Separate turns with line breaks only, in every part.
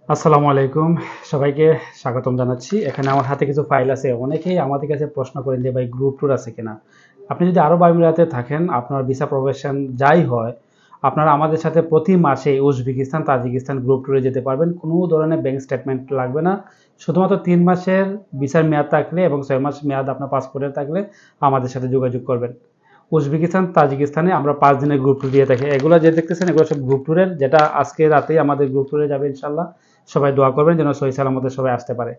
আসসালামু আলাইকুম, সবাইকে স্বাগতম জানাচ্ছি। এখানে আমার হাতে কিছু ফাইল আছে। অনেকেই আমাদের কাছে প্রশ্ন করেন যে ভাই গ্রুপ ট্যুর আছে কিনা। আপনি যদি আরব আমিরাতে থাকেন, আপনার ভিসা প্রফেশন যাই হয়, আপনারা আমাদের সাথে প্রতি মাসে উজবেকিস্তান, তাজিকিস্তান গ্রুপ ট্যুরে যেতে পারবেন। কোনো ধরনের ব্যাংক স্টেটমেন্ট লাগবে না। শুধুমাত্র ৩ মাসের ভিসার মেয়াদ থাকলে এবং ৬ মাস মেয়াদ আপনার পাসপোর্টের থাকলে আমাদের সাথে যোগাযোগ করবেন। উজবেকিস্তান, তাজিকিস্তানে আমরা ৫ দিনের গ্রুপ ট্যুর দিয়ে থাকি। এগুলো যে দেখতেছেন এগুলো সব গ্রুপ ট্যুরের, যেটা আজকে রাতেই আমাদের গ্রুপ ট্যুরে যাবে ইনশাআল্লাহ। সবাই দোয়া করবেন যেন সহি সালামতে সবাই আসতে পারে।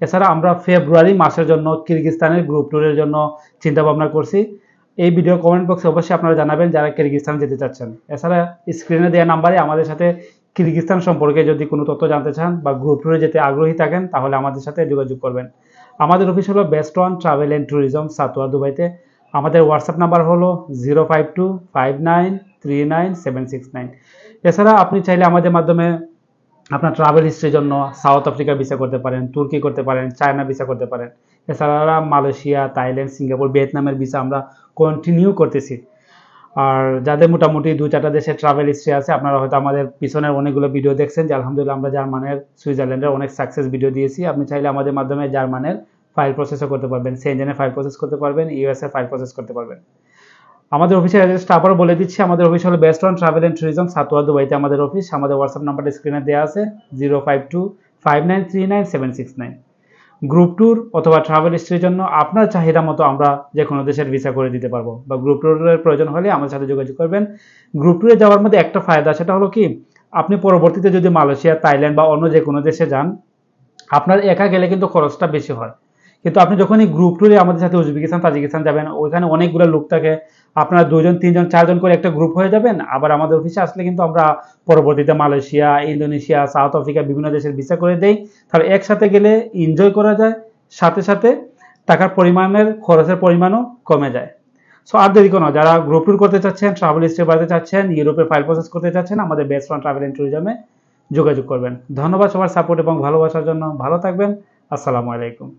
এছাড়া আমরা ফেব্রুয়ারি মাসের জন্য কিরগিজস্তানের গ্রুপ ট্যুরের জন্য চিন্তা ভাবনা করছি। এই ভিডিও কমেন্ট বক্সে অবশ্যই আপনারা জানাবেন যারা কিরগিজস্তান যেতে চাচ্ছেন। এছাড়া স্ক্রিনে দেওয়া নাম্বারে আমাদের সাথে কিরগিজস্তান সম্পর্কে যদি কোনো তথ্য জানতে চান বা গ্রুপ ট্যুরে যেতে আগ্রহী থাকেন তাহলে আমাদের সাথে যোগাযোগ করবেন। আমাদের অফিস হলো best one travel and tourism, Satwa, দুবাইতে। আমাদের হোয়াটসঅ্যাপ নাম্বার হলো 05259397769। এছাড়া আপনি চাইলে আমাদের মাধ্যমে আপনার ট্রাভেল হিস্ট্রির জন্য সাউথ আফ্রিকা ভিসা করতে পারেন, তুর্কি করতে পারেন, চায়না ভিসা করতে পারেন। এছাড়া মালয়েশিয়া, থাইল্যান্ড, সিঙ্গাপুর, ভিয়েতনামের ভিসা আমরা কন্টিনিউ করতেছি। আর যাদের মোটামুটি ২-৪টা দেশের ট্রাভেল হিস্ট্রি আছে, আপনারা হয়তো আমাদের পিছনের অনেকগুলো ভিডিও দেখছেন যে আলহামদুলিল্লাহ আমরা জার্মানের, সুইজারল্যান্ডের অনেক সাকসেস ভিডিও দিয়েছি। আপনি চাইলে আমাদের মাধ্যমে জার্মানের ফাইল প্রসেসও করতে পারবেন, সেনজেনের ফাইল প্রসেস করতে পারবেন, ইউএস এর ফাইল প্রসেস করতে পারবেন। আমাদের অফিসের অ্যাড্রেসটা আবারও বলে দিচ্ছি। আমাদের অফিস হলো best one travel and tourism, Satwa, দুবাইতে আমাদের অফিস। আমাদের হোয়াটসঅ্যাপ নাম্বারটা স্ক্রিনে দেওয়া আছে 05259397769। গ্রুপ ট্যুর অথবা ট্রাভেল হিস্ট্রির জন্য আপনার চাহিদা মতো আমরা যে কোনো দেশের ভিসা করে দিতে পারবো, বা গ্রুপ ট্যুরের প্রয়োজন হলে আমাদের সাথে যোগাযোগ করবেন। গ্রুপ ট্যুরে যাওয়ার মধ্যে একটা ফায়দা, সেটা হলো কি, আপনি পরবর্তীতে যদি মালয়েশিয়া, থাইল্যান্ড বা অন্য যে কোনো দেশে যান, আপনার একা গেলে কিন্তু খরচটা বেশি হয়। কিন্তু আপনি যখনই গ্রুপ ট্যুরে আমাদের সাথে উজবেকিস্তান, তাজিকিস্তান যাবেন, ওইখানে অনেকগুলো লোক থাকে। আপনারা ২ জন, ৩ জন, ৪ জন করে একটা গ্রুপ হয়ে যাবেন। আবার আমাদের অফিসে আসলে কিন্তু আমরা পরবর্তীতে মালয়েশিয়া, ইন্দোনেশিয়া, সাউথ আফ্রিকা বিভিন্ন দেশের ভিসা করে দেই। তাহলে একসাথে গেলে এনজয় করা যায়, সাথে সাথে টাকার পরিমাণের, খরচের পরিমাণও কমে যায়। সো আর দেরি কোনো, যারা গ্রুপ ট্যুর করতে চাচ্ছেন, ট্রাভেল হিস্ট্রি বাড়াতে চাচ্ছেন, ইউরোপের ফাইল প্রসেস করতে চাচ্ছেন, আমাদের বেস্ট ওয়ান ট্রাভেল অ্যান্ড ট্যুরিজমে যোগাযোগ করবেন। ধন্যবাদ সবার সাপোর্ট এবং ভালোবাসার জন্য। ভালো থাকবেন। আসসালামু আলাইকুম।